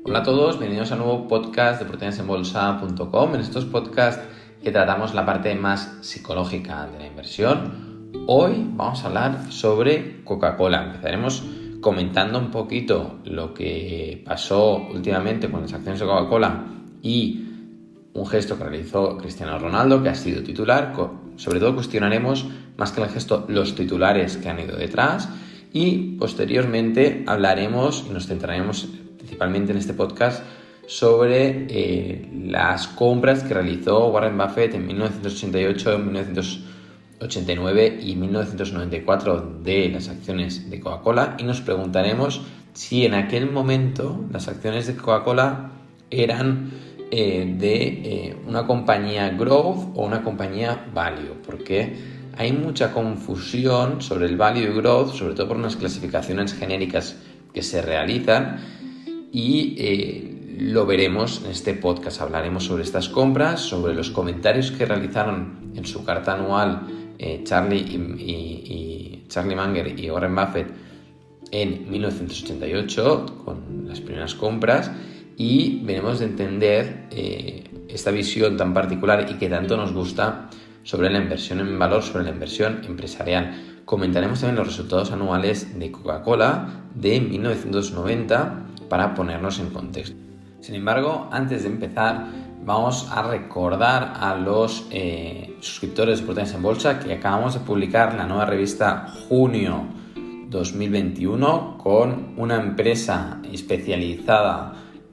Hola a todos, bienvenidos a un nuevo podcast de proteinasenbolsa.com. En estos podcasts que tratamos la parte más psicológica de la inversión, hoy vamos a hablar sobre Coca-Cola. Empezaremos comentando un poquito lo que pasó últimamente con las acciones de Coca-Cola y un gesto que realizó Cristiano Ronaldo, que ha sido titular. Sobre todo cuestionaremos, más que el gesto, los titulares que han ido detrás, y posteriormente hablaremos y nos centraremos principalmente en este podcast sobre las compras que realizó Warren Buffett en 1988, 1989 y 1994 de las acciones de Coca-Cola, y nos preguntaremos si en aquel momento las acciones de Coca-Cola eran de una compañía growth o una compañía value, porque hay mucha confusión sobre el value y growth, sobre todo por unas clasificaciones genéricas que se realizan, y lo veremos en este podcast. Hablaremos sobre estas compras, sobre los comentarios que realizaron en su carta anual Charlie Munger y Warren Buffett en 1988 con las primeras compras, y veremos de entender esta visión tan particular y que tanto nos gusta sobre la inversión en valor, sobre la inversión empresarial. Comentaremos también los resultados anuales de Coca-Cola de 1990 para ponernos en contexto. Sin embargo, antes de empezar, vamos a recordar a los suscriptores de Proteínas en Bolsa que acabamos de publicar la nueva revista Junio 2021 con una empresa especializada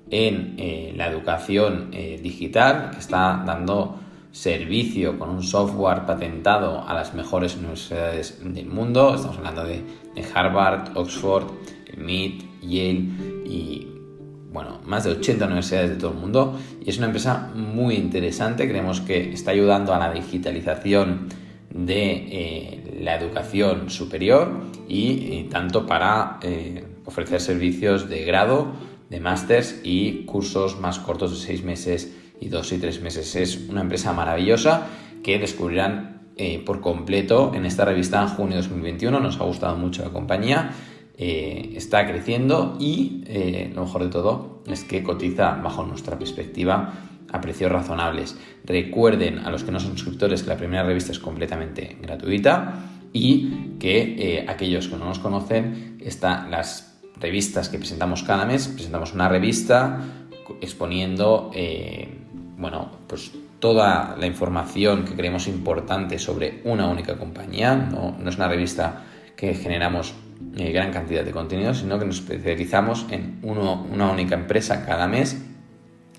en la educación digital, que está dando servicio con un software patentado a las mejores universidades del mundo. Estamos hablando de Harvard, Oxford, MIT, Yale y más de 80 universidades de todo el mundo, y es una empresa muy interesante. Creemos que está ayudando a la digitalización de la educación superior y tanto para ofrecer servicios de grado, de másters y cursos más cortos de 6 meses y 2 y 3 meses. Es una empresa maravillosa que descubrirán por completo en esta revista Junio 2021. Nos ha gustado mucho la compañía, está creciendo y lo mejor de todo es que cotiza, bajo nuestra perspectiva, a precios razonables. Recuerden, a los que no son suscriptores, que la primera revista es completamente gratuita, y que aquellos que no nos conocen, las revistas que presentamos cada mes, presentamos una revista exponiendo toda la información que creemos importante sobre una única compañía. No es una revista que generamos gran cantidad de contenido, sino que nos especializamos en una única empresa cada mes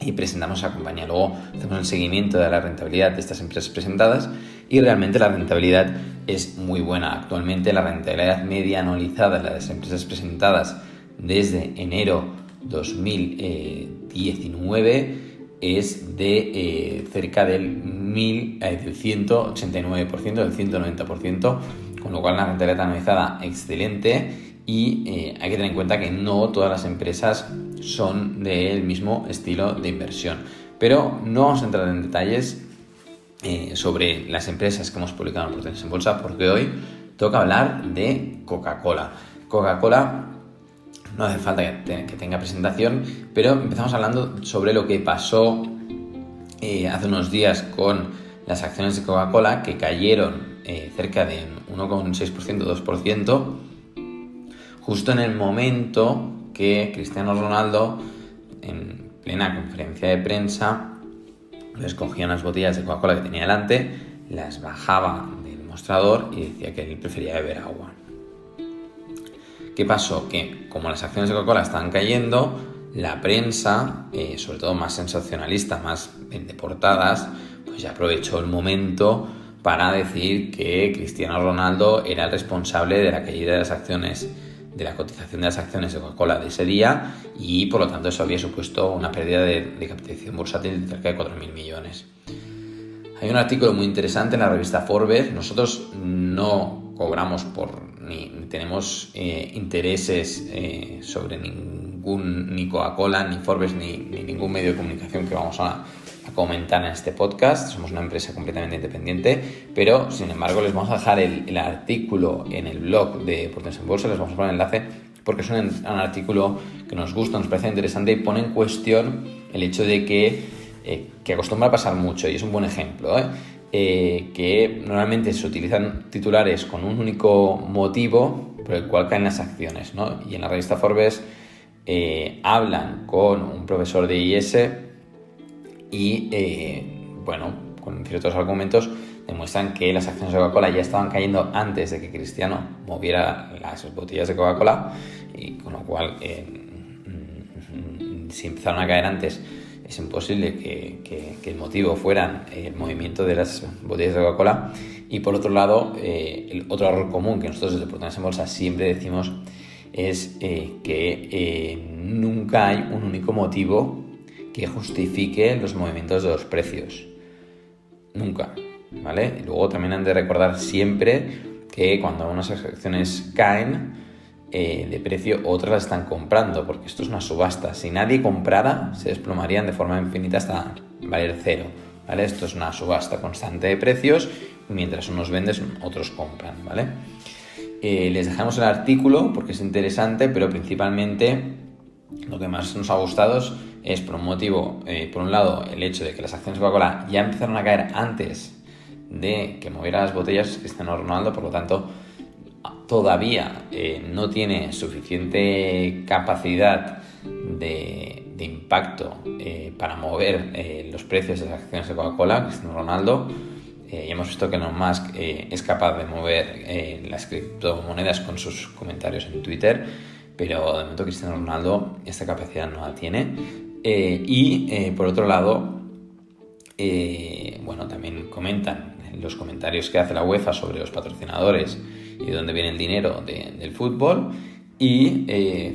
y presentamos a compañía. Luego hacemos el seguimiento de la rentabilidad de estas empresas presentadas, y realmente la rentabilidad es muy buena. Actualmente la rentabilidad media anualizada de las empresas presentadas desde enero 2019 es de cerca del 189%, del 190%, con lo cual la rentabilidad anualizada excelente. Y hay que tener en cuenta que no todas las empresas son del mismo estilo de inversión. Pero no vamos a entrar en detalles sobre las empresas que hemos publicado en Proteínas en Bolsa, porque hoy toca hablar de Coca-Cola. Coca-Cola no hace falta que tenga presentación, pero empezamos hablando sobre lo que pasó hace unos días con las acciones de Coca-Cola, que cayeron cerca de 1,6%, 2%, justo en el momento que Cristiano Ronaldo, en plena conferencia de prensa, les cogía unas botellas de Coca-Cola que tenía delante, las bajaba del mostrador y decía que él prefería beber agua. ¿Qué pasó? Que como las acciones de Coca-Cola estaban cayendo, la prensa, sobre todo más sensacionalista, más de portadas, pues ya aprovechó el momento para decir que Cristiano Ronaldo era el responsable de la caída de las acciones, de la cotización de las acciones de Coca-Cola de ese día, y por lo tanto eso había supuesto una pérdida de capitalización bursátil de cerca de 4.000 millones. Hay un artículo muy interesante en la revista Forbes. Nosotros no cobramos ni tenemos intereses sobre ni Coca-Cola, ni Forbes, ni ningún medio de comunicación que vamos a comentar en este podcast. Somos una empresa completamente independiente, pero sin embargo les vamos a dejar el artículo en el blog de Proteínas en Bolsa. Les vamos a poner el enlace porque es un artículo que nos gusta, nos parece interesante y pone en cuestión el hecho de que acostumbra a pasar mucho, y es un buen ejemplo, que normalmente se utilizan titulares con un único motivo por el cual caen las acciones, ¿no? Y en la revista Forbes hablan con un profesor de IS y, con ciertos argumentos demuestran que las acciones de Coca-Cola ya estaban cayendo antes de que Cristiano moviera las botellas de Coca-Cola, y con lo cual si empezaron a caer antes es imposible que el motivo fuera el movimiento de las botellas de Coca-Cola. Y por otro lado, el otro error común que nosotros desde Oportunidades en Bolsa siempre decimos es que nunca hay un único motivo que justifique los movimientos de los precios. Nunca, ¿vale? Y luego también han de recordar siempre que cuando unas acciones caen de precio, otras las están comprando, porque esto es una subasta. Si nadie comprara, se desplomarían de forma infinita hasta valer cero, ¿vale? Esto es una subasta constante de precios, y mientras unos vendes, otros compran, ¿vale? Les dejamos el artículo porque es interesante, pero principalmente lo que más nos ha gustado es por un motivo, por un lado, el hecho de que las acciones de Coca-Cola ya empezaron a caer antes de que moviera las botellas Cristiano Ronaldo, por lo tanto todavía no tiene suficiente capacidad de impacto para mover los precios de las acciones de Coca-Cola, Cristiano Ronaldo. Ya hemos visto que Elon Musk es capaz de mover las criptomonedas con sus comentarios en Twitter, pero de momento Cristiano Ronaldo esta capacidad no la tiene. Por otro lado, también comentan los comentarios que hace la UEFA sobre los patrocinadores y de dónde viene el dinero del fútbol. Y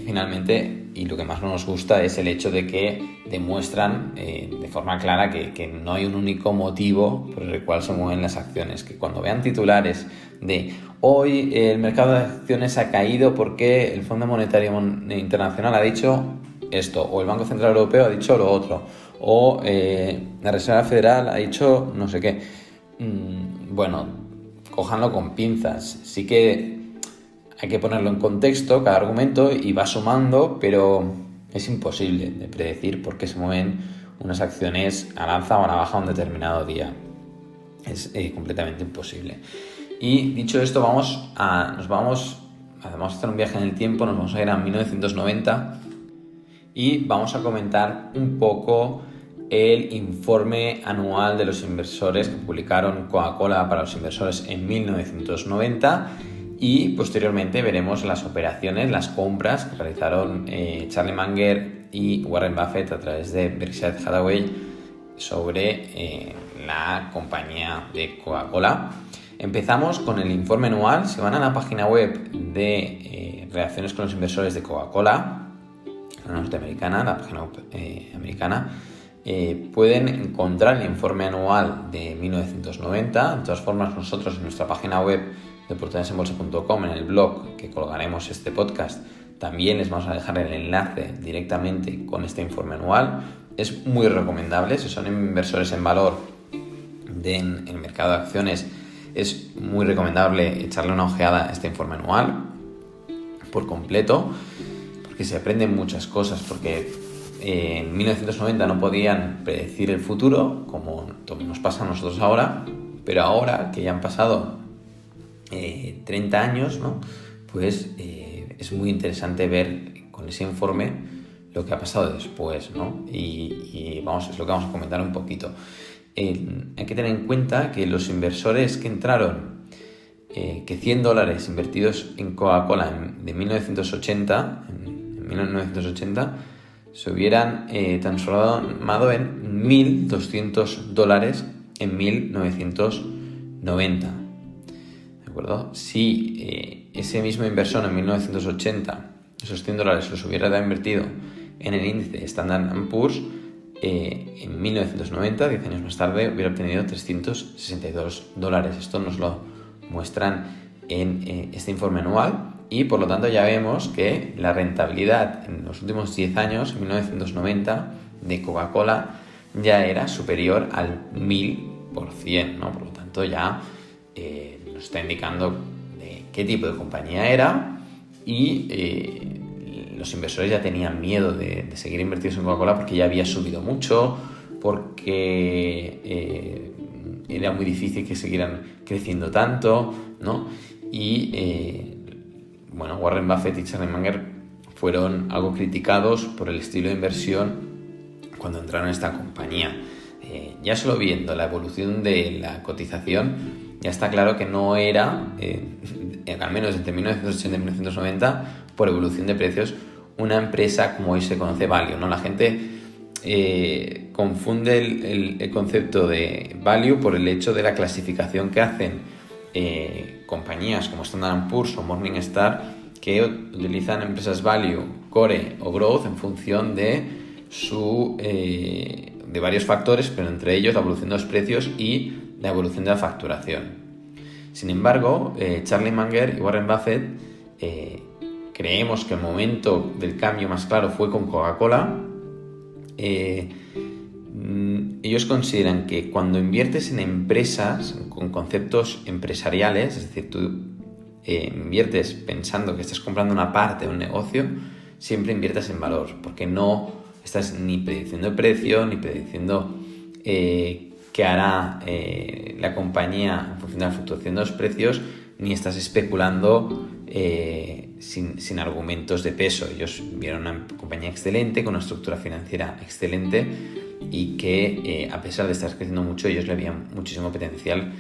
finalmente, y lo que más nos gusta, es el hecho de que demuestran de forma clara que no hay un único motivo por el cual se mueven las acciones, que cuando vean titulares de hoy el mercado de acciones ha caído porque el Fondo Monetario Internacional ha dicho esto, o el Banco Central Europeo ha dicho lo otro, o la Reserva Federal ha dicho no sé qué, cójanlo con pinzas. Sí que hay que ponerlo en contexto cada argumento y va sumando, pero es imposible de predecir por qué se mueven unas acciones al alza o a la baja un determinado día. Es completamente imposible. Y dicho esto, vamos a hacer un viaje en el tiempo, nos vamos a ir a 1990 y vamos a comentar un poco el informe anual de los inversores que publicaron Coca-Cola para los inversores en 1990. Y posteriormente veremos las operaciones, las compras que realizaron Charlie Munger y Warren Buffett a través de Berkshire Hathaway sobre la compañía de Coca-Cola. Empezamos con el informe anual. Si van a la página web de relaciones con los inversores de Coca-Cola, la norteamericana, la página web americana, pueden encontrar el informe anual de 1990. De todas formas, nosotros en nuestra página web de oportunidadesenbolsa.com, en el blog que colgaremos este podcast, también les vamos a dejar el enlace directamente con este informe anual. Es muy recomendable. Si son inversores en valor en el mercado de acciones, es muy recomendable echarle una ojeada a este informe anual por completo, porque se aprenden muchas cosas, porque en 1990 no podían predecir el futuro como nos pasa a nosotros ahora, pero ahora que ya han pasado 30 años, ¿no? Pues es muy interesante ver con ese informe lo que ha pasado después, ¿no? Y es lo que vamos a comentar un poquito. Hay que tener en cuenta que los inversores que entraron, que $100 invertidos en Coca-Cola de 1980, en 1980, se hubieran transformado en $1.200 en 1990. ¿De acuerdo? Si ese mismo inversor en 1980, esos $100 los hubiera invertido en el índice Standard & Poor's, en 1990, 10 años más tarde, hubiera obtenido $362. Esto nos lo muestran en este informe anual, y por lo tanto ya vemos que la rentabilidad en los últimos 10 años, en 1990, de Coca-Cola ya era superior al 1000%, ¿no? Por lo tanto ya nos está indicando qué tipo de compañía era y los inversores ya tenían miedo de seguir invertidos en Coca-Cola porque ya había subido mucho, porque era muy difícil que siguieran creciendo tanto, ¿no? Y Warren Buffett y Charlie Munger fueron algo criticados por el estilo de inversión cuando entraron en esta compañía. Ya solo viendo la evolución de la cotización, ya está claro que no era, al menos entre 1980 y 1990, por evolución de precios, una empresa como hoy se conoce value, ¿no? La gente confunde el concepto de value por el hecho de la clasificación que hacen compañías como Standard & Poor's o Morningstar, que utilizan empresas value, core o growth en función de de varios factores, pero entre ellos la evolución de los precios y la evolución de la facturación. Sin embargo, Charlie Munger y Warren Buffett creemos que el momento del cambio más claro fue con Coca-Cola. Ellos consideran que cuando inviertes en empresas con conceptos empresariales, es decir, tú inviertes pensando que estás comprando una parte de un negocio, siempre inviertas en valor, porque no estás ni prediciendo el precio, ni prediciendo qué hará la compañía en función de la fluctuación de los precios, ni estás especulando sin argumentos de peso. Ellos vieron una compañía excelente, con una estructura financiera excelente y que a pesar de estar creciendo mucho, ellos le veían muchísimo potencial,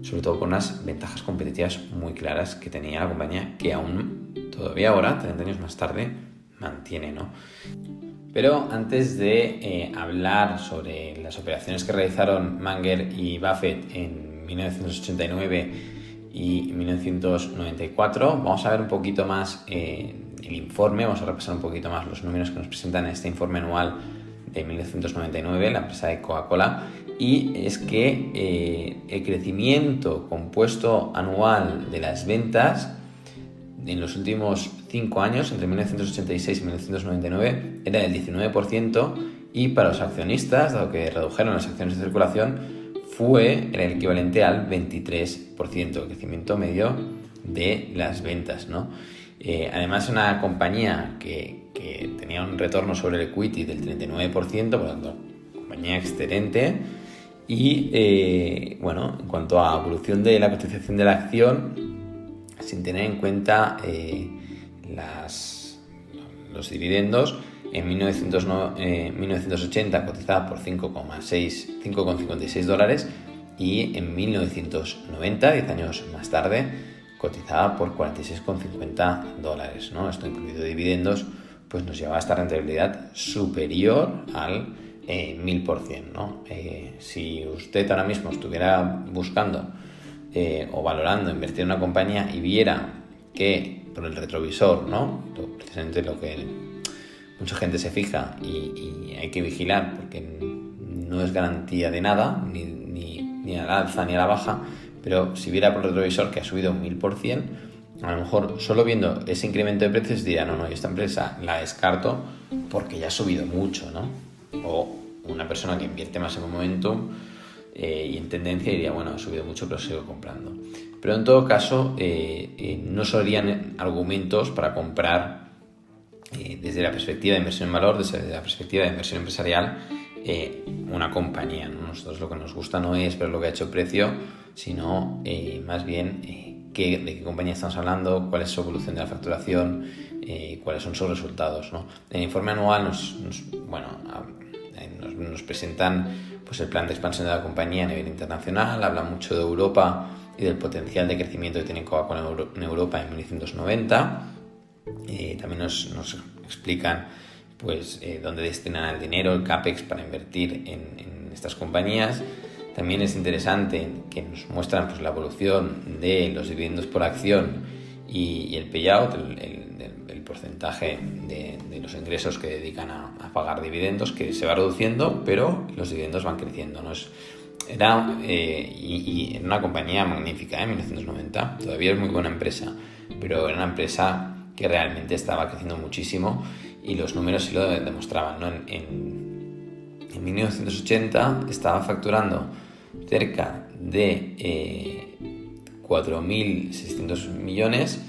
sobre todo con unas ventajas competitivas muy claras que tenía la compañía, que aún todavía ahora, 30 años más tarde, mantiene, ¿no? Pero antes de hablar sobre las operaciones que realizaron Munger y Buffett en 1989 y 1994, vamos a ver un poquito más el informe, vamos a repasar un poquito más los números que nos presentan en este informe anual de 1999, la empresa de Coca-Cola, y es que el crecimiento compuesto anual de las ventas en los últimos 5 años, entre 1986 y 1999, era del 19%, y para los accionistas, dado que redujeron las acciones de circulación, fue el equivalente al 23%, el crecimiento medio de las ventas, ¿no? Además, una compañía que tenía un retorno sobre el equity del 39%, por lo tanto, compañía excelente. Y en cuanto a evolución de la cotización de la acción, sin tener en cuenta los dividendos, en 1980 cotizaba por $5,56 y en 1990, 10 años más tarde, cotizaba por $46,50, ¿no? Esto incluido dividendos, pues nos lleva a esta rentabilidad superior al 1000%, ¿no? Si usted ahora mismo estuviera buscando o valorando invertir en una compañía y viera que por el retrovisor, ¿no? Precisamente lo que mucha gente se fija y hay que vigilar, porque no es garantía de nada, ni a la alza ni a la baja, pero si viera por el retrovisor que ha subido un 1000%, a lo mejor solo viendo ese incremento de precios dirá, no, esta empresa la descarto porque ya ha subido mucho, ¿no? O una persona que invierte más en un momentum y en tendencia diría, bueno, ha subido mucho pero sigo comprando. Pero en todo caso no serían argumentos para comprar desde la perspectiva de inversión en valor, desde la perspectiva de inversión empresarial, una compañía, ¿no? Nosotros lo que nos gusta no es ver lo que ha hecho precio, sino más bien de qué compañía estamos hablando, cuál es su evolución de la facturación, cuáles son sus resultados, ¿no? En el informe anual nos presentan pues el plan de expansión de la compañía a nivel internacional, habla mucho de Europa y del potencial de crecimiento que tiene Coca-Cola en Europa en 1990. También nos explican pues dónde destinan el dinero, el CAPEX, para invertir en estas compañías. También es interesante que nos muestran pues la evolución de los dividendos por acción y el payout, el porcentaje de los ingresos que dedican a pagar dividendos, que se va reduciendo, pero los dividendos van creciendo, ¿no? Era una compañía magnífica en 1990, todavía es muy buena empresa, pero era una empresa que realmente estaba creciendo muchísimo y los números sí lo demostraban, ¿no? En 1980 estaba facturando cerca de 4.600 millones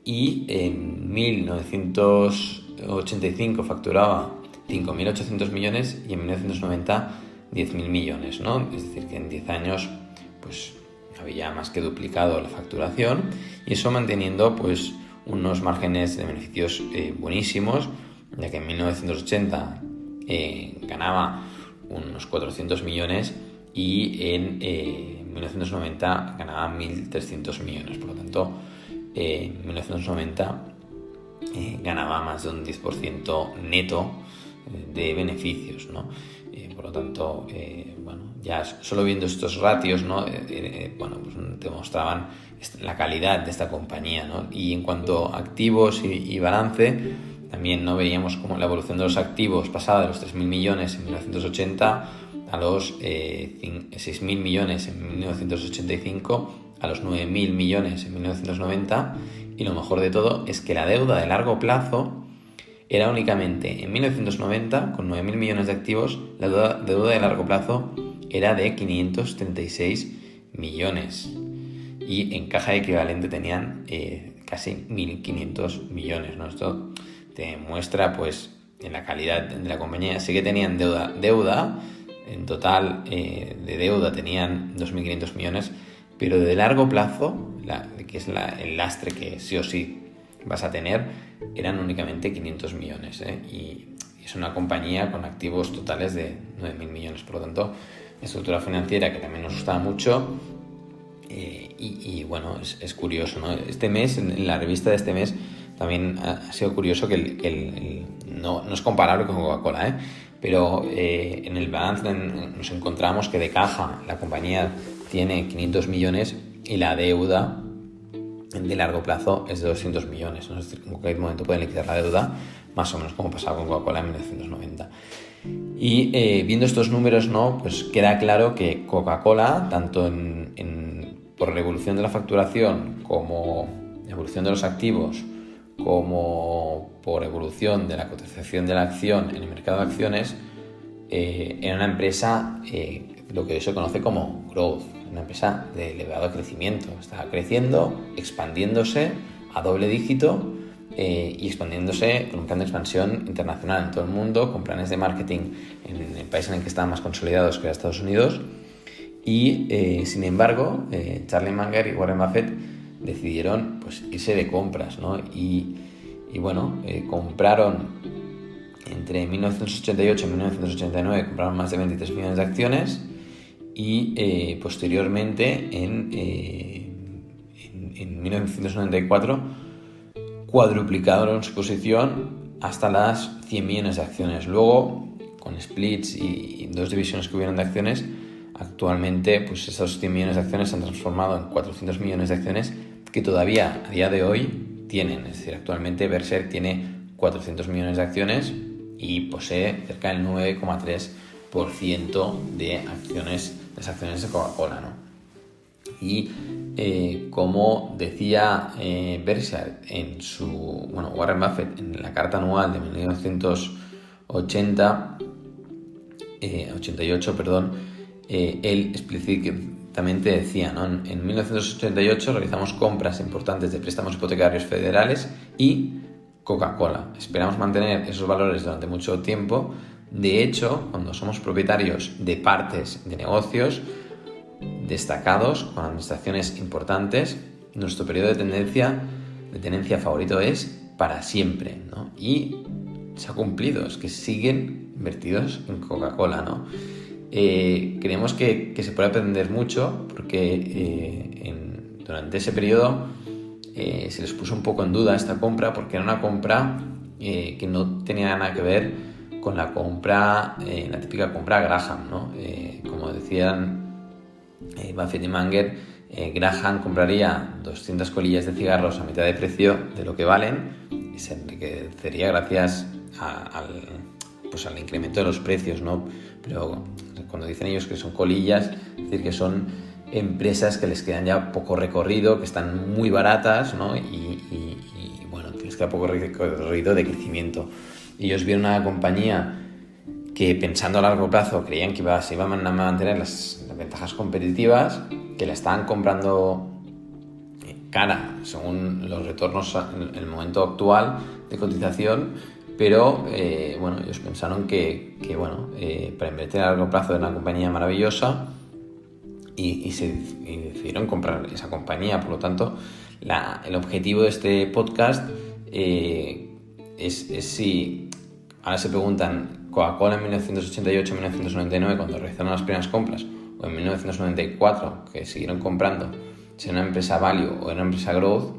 y en 1990 1985 facturaba 5.800 millones y en 1990 10.000 millones, ¿no? Es decir, que en 10 años pues había más que duplicado la facturación, y eso manteniendo pues unos márgenes de beneficios buenísimos, ya que en 1980 ganaba unos 400 millones y en 1990 ganaba 1.300 millones. Por lo tanto, en 1990 ganaba más de un 10% neto de beneficios, ¿no? Por lo tanto, ya solo viendo estos ratios, ¿no? Pues te mostraban la calidad de esta compañía, ¿no? Y en cuanto a activos y balance, también no veíamos cómo la evolución de los activos pasaba de los 3.000 millones en 1980 a los 6.000 millones en 1985, a los 9.000 millones en 1990, y lo mejor de todo es que la deuda de largo plazo era únicamente en 1990, con 9.000 millones de activos, la deuda de largo plazo era de 536 millones. Y en caja equivalente tenían casi 1.500 millones, ¿no? Esto te muestra pues en la calidad de la compañía. Sí que tenían deuda en total de deuda tenían 2.500 millones, pero de largo plazo, que es el lastre que sí o sí vas a tener, eran únicamente 500 millones, y es una compañía con activos totales de 9.000 millones. Por lo tanto, estructura financiera que también nos gustaba mucho, y bueno, es curioso, ¿no? Este mes, en la revista de este mes, también ha sido curioso que no es comparable con Coca-Cola, pero en el balance nos encontramos que de caja la compañía tiene 500 millones y la deuda de largo plazo es de 200 millones, ¿no? Es decir, en cualquier momento pueden liquidar la deuda, más o menos como pasaba con Coca-Cola en 1990. Y viendo estos números, ¿no? Pues queda claro que Coca-Cola, tanto por la evolución de la facturación, como la evolución de los activos, como por evolución de la cotización de la acción en el mercado de acciones, era una empresa lo que se conoce como growth, una empresa de elevado crecimiento. Está creciendo, expandiéndose a doble dígito, y expandiéndose con un plan de expansión internacional en todo el mundo, con planes de marketing en el país en el que están más consolidados, que era Estados Unidos. Y sin embargo, Charlie Munger y Warren Buffett decidieron pues irse de compras, ¿no? Y bueno, compraron entre 1988 y 1989, compraron más de 23 millones de acciones, y posteriormente en 1994 cuadruplicaron su posición hasta las 100 millones de acciones. Luego, con splits y dos divisiones que hubieron de acciones, actualmente pues esos 100 millones de acciones se han transformado en 400 millones de acciones que todavía a día de hoy tienen. Es decir, actualmente Berkshire tiene 400 millones de acciones y posee cerca del 9,3% de las acciones de Coca-Cola, ¿no? Y como decía Berkshire Warren Buffett en la carta anual de 1988, él explícitamente decía, ¿no? En 1988 realizamos compras importantes de préstamos hipotecarios federales y Coca-Cola. Esperamos mantener esos valores durante mucho tiempo. De hecho, cuando somos propietarios de partes de negocios destacados con administraciones importantes, nuestro periodo de tenencia favorito es para siempre, ¿no? Y se ha cumplido, es que siguen invertidos en Coca-Cola, ¿no? Creemos que se puede aprender mucho porque durante ese periodo se les puso un poco en duda esta compra, porque era una compra que no tenía nada que ver con la compra, la típica compra Graham, ¿no? Como decían Buffett y Munger, Graham compraría 200 colillas de cigarros a mitad de precio de lo que valen y se enriquecería gracias al incremento de los precios, ¿no? Pero cuando dicen ellos que son colillas, es decir, que son empresas que les quedan ya poco recorrido, que están muy baratas, ¿no? Y bueno, les queda poco recorrido de crecimiento. Ellos vieron una compañía que, pensando a largo plazo, creían que se iban a mantener las ventajas competitivas, que la estaban comprando cara según los retornos en el momento actual de cotización, pero ellos pensaron que para invertir a largo plazo en una compañía maravillosa y decidieron comprar esa compañía. Por lo tanto, el objetivo de este podcast es si ahora se preguntan Coca-Cola en 1988-1999 cuando realizaron las primeras compras, o en 1994 que siguieron comprando, si era una empresa value o era una empresa growth.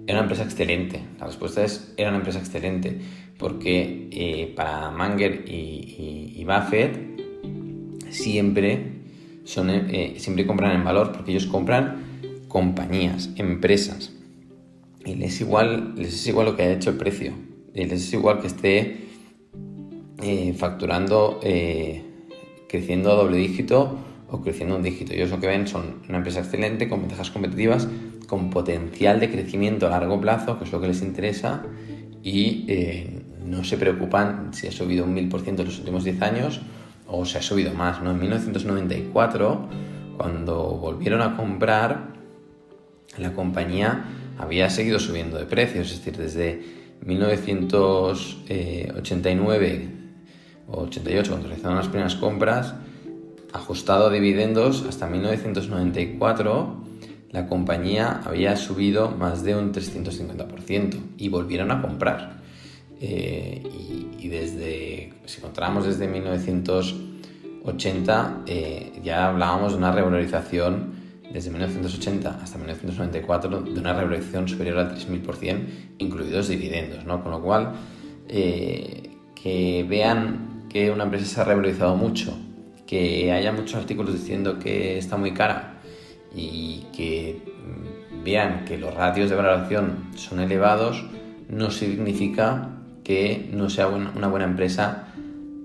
Era una empresa excelente. La respuesta es era una empresa excelente porque para Munger y Buffett siempre compran en valor, porque ellos compran compañías, empresas, y les es igual lo que haya hecho el precio, y les es igual que esté facturando, creciendo a doble dígito o creciendo un dígito. Ellos lo que ven son una empresa excelente, con ventajas competitivas, con potencial de crecimiento a largo plazo, que es lo que les interesa, y no se preocupan si ha subido un 1000% en los últimos 10 años o se ha subido más, ¿no? En 1994, cuando volvieron a comprar, la compañía había seguido subiendo de precios, es decir, desde 1989 o 88, cuando realizaron las primeras compras, ajustado a dividendos, hasta 1994, la compañía había subido más de un 350% y volvieron a comprar. Y si contábamos desde 1980, ya hablábamos de una revalorización desde 1980 hasta 1994, de una revalorización superior al 3000%, incluidos dividendos, ¿no? Con lo cual, que vean que una empresa se ha revalorizado mucho, que haya muchos artículos diciendo que está muy cara y que vean que los ratios de valoración son elevados, no significa que no sea una buena empresa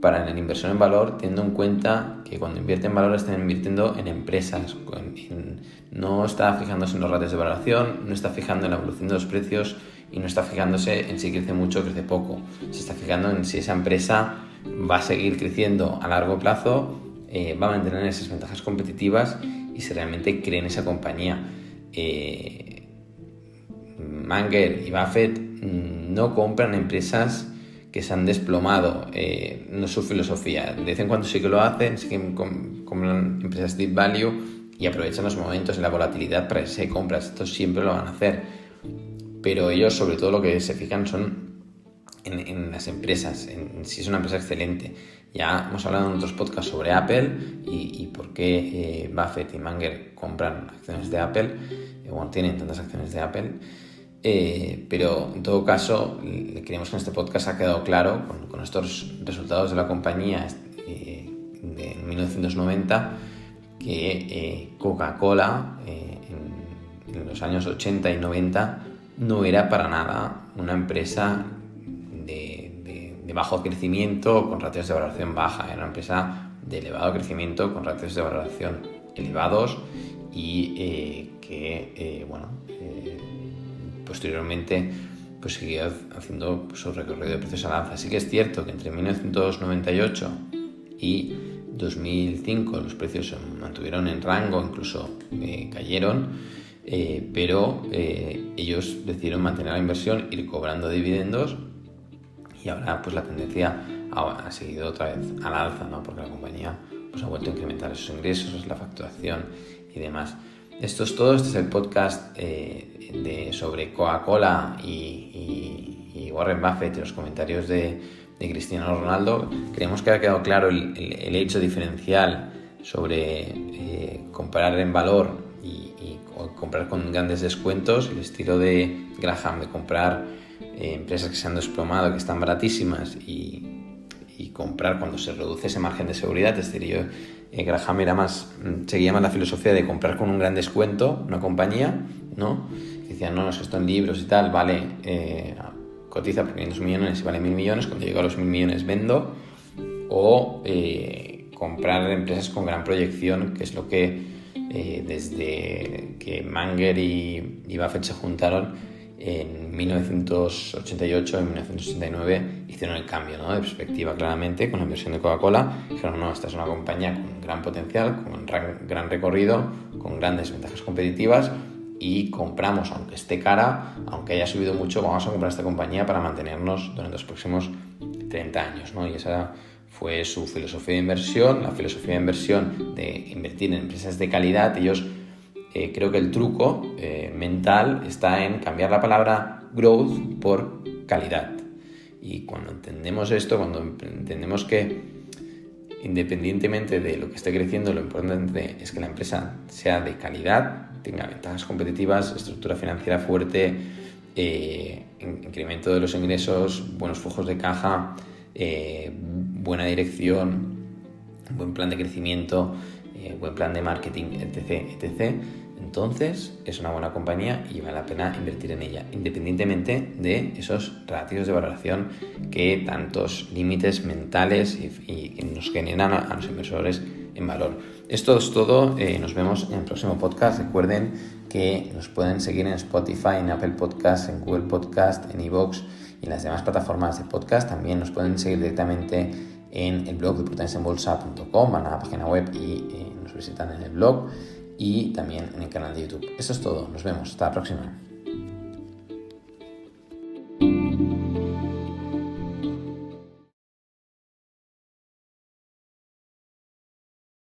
para la inversión en valor, teniendo en cuenta que cuando invierte en valor están invirtiendo en empresas, no está fijándose en los ratios de valoración, no está fijando en la evolución de los precios y no está fijándose en si crece mucho o crece poco. Se está fijando en si esa empresa va a seguir creciendo a largo plazo, va a mantener esas ventajas competitivas y si realmente cree en esa compañía. Munger y Buffett no compran empresas que se han desplomado, no es su filosofía. De vez en cuando sí que lo hacen, sí que compran empresas deep value y aprovechan los momentos y la volatilidad para hacer compras. Esto siempre lo van a hacer, pero ellos sobre todo lo que se fijan son en las empresas, en si es una empresa excelente. Ya hemos hablado en otros podcasts sobre Apple y por qué Buffett y Munger compran acciones de Apple, tienen tantas acciones de Apple. Pero en todo caso, creemos que en este podcast ha quedado claro con estos resultados de la compañía de 1990 que Coca-Cola en los años 80 y 90 no era para nada una empresa de bajo crecimiento con ratios de valoración baja, era una empresa de elevado crecimiento con ratios de valoración elevados y posteriormente pues seguía haciendo su recorrido de precios al alza. Así que es cierto que entre 1998 y 2005 los precios se mantuvieron en rango, incluso cayeron, pero ellos decidieron mantener la inversión, ir cobrando dividendos y ahora pues la tendencia ha seguido otra vez al alza, ¿no? Porque la compañía pues ha vuelto a incrementar esos ingresos, la facturación y demás. Esto es todo. Este es el podcast sobre Coca-Cola y Warren Buffett y los comentarios de Cristiano Ronaldo. Creemos que ha quedado claro el hecho diferencial sobre comprar en valor y comprar con grandes descuentos, el estilo de Graham de comprar empresas que se han desplomado, que están baratísimas y comprar cuando se reduce ese margen de seguridad. Es decir, Graham seguía más la filosofía de comprar con un gran descuento una compañía, ¿no? Decían, no, es que esto en libros y tal, vale, cotiza por 500 millones y vale 1.000 millones, cuando llego a los 1.000 millones vendo, o comprar empresas con gran proyección, que es lo que desde que Munger y Buffett se juntaron en 1988 y 1989 hicieron el cambio, ¿no? De perspectiva claramente con la inversión de Coca-Cola. Dijeron, no, esta es una compañía con gran potencial, con gran recorrido, con grandes ventajas competitivas y compramos, aunque esté cara, aunque haya subido mucho, vamos a comprar esta compañía para mantenernos durante los próximos 30 años, ¿no? Y esa fue su filosofía de inversión, la filosofía de inversión de invertir en empresas de calidad. Ellos, creo que el truco mental está en cambiar la palabra growth por calidad. Y cuando entendemos esto, cuando entendemos que independientemente de lo que esté creciendo, lo importante es que la empresa sea de calidad, tenga ventajas competitivas, estructura financiera fuerte, incremento de los ingresos, buenos flujos de caja, buena dirección, buen plan de crecimiento, buen plan de marketing, etc. Entonces es una buena compañía y vale la pena invertir en ella, independientemente de esos ratios de valoración que tantos límites mentales y nos generan a los inversores en valor. Esto es todo, nos vemos en el próximo podcast. Recuerden que nos pueden seguir en Spotify, en Apple Podcast, en Google Podcast, en iVoox y en las demás plataformas de podcast. También nos pueden seguir directamente en el blog de oportunidadesenbolsa.com, van a la página web y nos visitan en el blog y también en el canal de YouTube. Eso es todo, nos vemos, hasta la próxima.